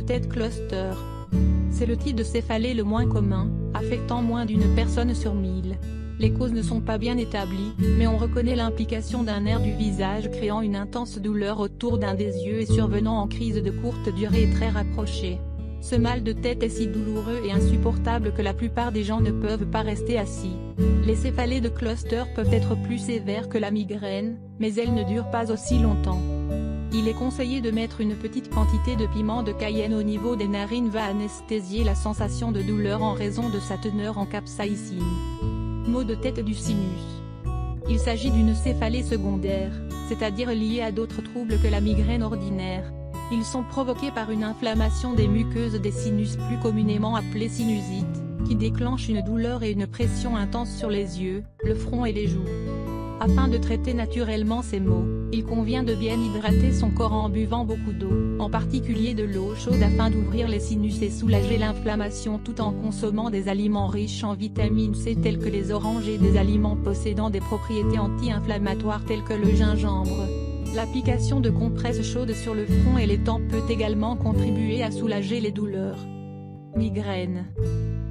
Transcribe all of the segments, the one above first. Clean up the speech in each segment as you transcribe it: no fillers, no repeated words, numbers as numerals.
tête cluster. C'est le type de céphalée le moins commun, affectant moins d'une personne sur 1000. Les causes ne sont pas bien établies, mais on reconnaît l'implication d'un nerf du visage créant une intense douleur autour d'un des yeux et survenant en crise de courte durée et très rapprochée. Ce mal de tête est si douloureux et insupportable que la plupart des gens ne peuvent pas rester assis. Les céphalées de cluster peuvent être plus sévères que la migraine, mais elles ne durent pas aussi longtemps. Il est conseillé de mettre une petite quantité de piment de Cayenne au niveau des narines va anesthésier la sensation de douleur en raison de sa teneur en capsaïcine. Maux de tête du sinus. Il s'agit d'une céphalée secondaire, c'est-à-dire liée à d'autres troubles que la migraine ordinaire. Ils sont provoqués par une inflammation des muqueuses des sinus plus communément appelée sinusite, qui déclenche une douleur et une pression intense sur les yeux, le front et les joues. Afin de traiter naturellement ces maux, il convient de bien hydrater son corps en buvant beaucoup d'eau, en particulier de l'eau chaude afin d'ouvrir les sinus et soulager l'inflammation tout en consommant des aliments riches en vitamine C tels que les oranges et des aliments possédant des propriétés anti-inflammatoires telles que le gingembre. L'application de compresses chaudes sur le front et les tempes peut également contribuer à soulager les douleurs. Migraine.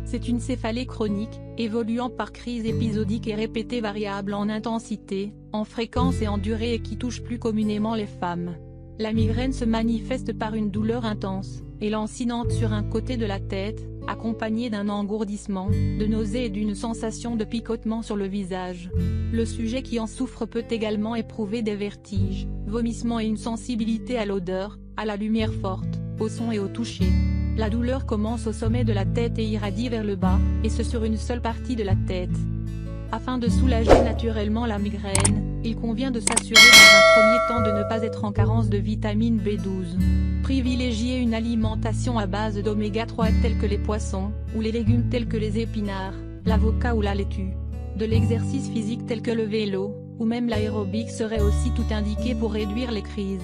C'est une céphalée chronique, évoluant par crise épisodique et répétée variable en intensité, en fréquence et en durée et qui touche plus communément les femmes. La migraine se manifeste par une douleur intense, et lancinante sur un côté de la tête, accompagnée d'un engourdissement, de nausées et d'une sensation de picotement sur le visage. Le sujet qui en souffre peut également éprouver des vertiges, vomissements et une sensibilité à l'odeur, à la lumière forte, au son et au toucher. La douleur commence au sommet de la tête et irradie vers le bas, et ce sur une seule partie de la tête. Afin de soulager naturellement la migraine, il convient de s'assurer dans un premier temps de ne pas être en carence de vitamine B12. Privilégier une alimentation à base d'oméga 3 tels que les poissons, ou les légumes tels que les épinards, l'avocat ou la laitue. De l'exercice physique tel que le vélo, ou même l'aérobic serait aussi tout indiqué pour réduire les crises.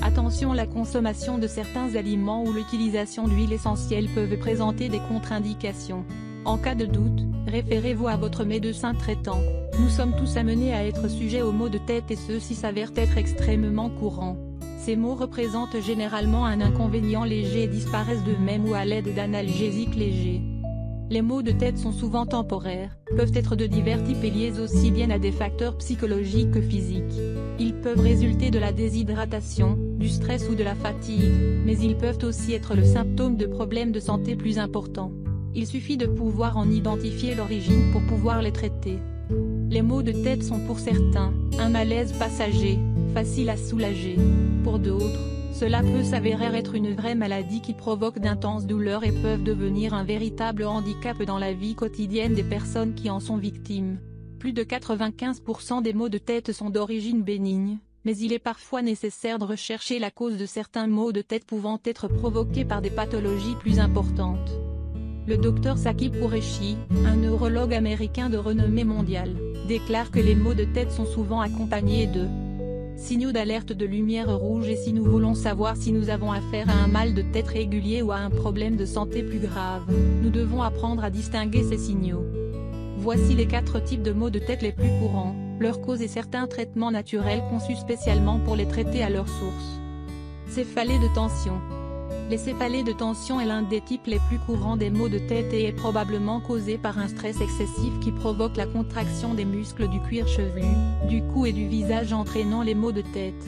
Attention, la consommation de certains aliments ou l'utilisation d'huiles essentielles peuvent présenter des contre-indications. En cas de doute, référez-vous à votre médecin traitant. Nous sommes tous amenés à être sujets aux maux de tête et ceux-ci s'avèrent être extrêmement courants. Ces maux représentent généralement un inconvénient léger et disparaissent d'eux-mêmes ou à l'aide d'analgésiques légers. Les maux de tête sont souvent temporaires, peuvent être de divers types et liés aussi bien à des facteurs psychologiques que physiques. Ils peuvent résulter de la déshydratation, du stress ou de la fatigue, mais ils peuvent aussi être le symptôme de problèmes de santé plus importants. Il suffit de pouvoir en identifier l'origine pour pouvoir les traiter. Les maux de tête sont pour certains, un malaise passager, facile à soulager. Pour d'autres, cela peut s'avérer être une vraie maladie qui provoque d'intenses douleurs et peuvent devenir un véritable handicap dans la vie quotidienne des personnes qui en sont victimes. Plus de 95% des maux de tête sont d'origine bénigne, mais il est parfois nécessaire de rechercher la cause de certains maux de tête pouvant être provoqués par des pathologies plus importantes. Le Dr Saqib Qureshi, un neurologue américain de renommée mondiale, déclare que les maux de tête sont souvent accompagnés de signaux d'alerte de lumière rouge et si nous voulons savoir si nous avons affaire à un mal de tête régulier ou à un problème de santé plus grave, nous devons apprendre à distinguer ces signaux. Voici les 4 types de maux de tête les plus courants, leurs causes et certains traitements naturels conçus spécialement pour les traiter à leur source. Céphalée de tension. Les céphalées de tension est l'un des types les plus courants des maux de tête et est probablement causé par un stress excessif qui provoque la contraction des muscles du cuir chevelu, du cou et du visage entraînant les maux de tête.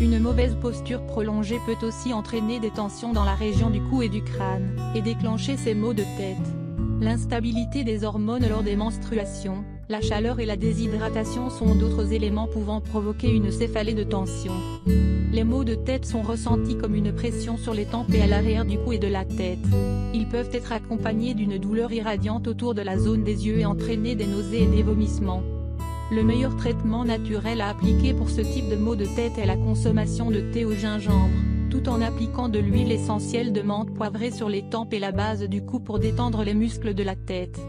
Une mauvaise posture prolongée peut aussi entraîner des tensions dans la région du cou et du crâne, et déclencher ces maux de tête. L'instabilité des hormones lors des menstruations, la chaleur et la déshydratation sont d'autres éléments pouvant provoquer une céphalée de tension. Les maux de tête sont ressentis comme une pression sur les tempes et à l'arrière du cou et de la tête. Ils peuvent être accompagnés d'une douleur irradiante autour de la zone des yeux et entraîner des nausées et des vomissements. Le meilleur traitement naturel à appliquer pour ce type de maux de tête est la consommation de thé au gingembre, tout en appliquant de l'huile essentielle de menthe poivrée sur les tempes et la base du cou pour détendre les muscles de la tête.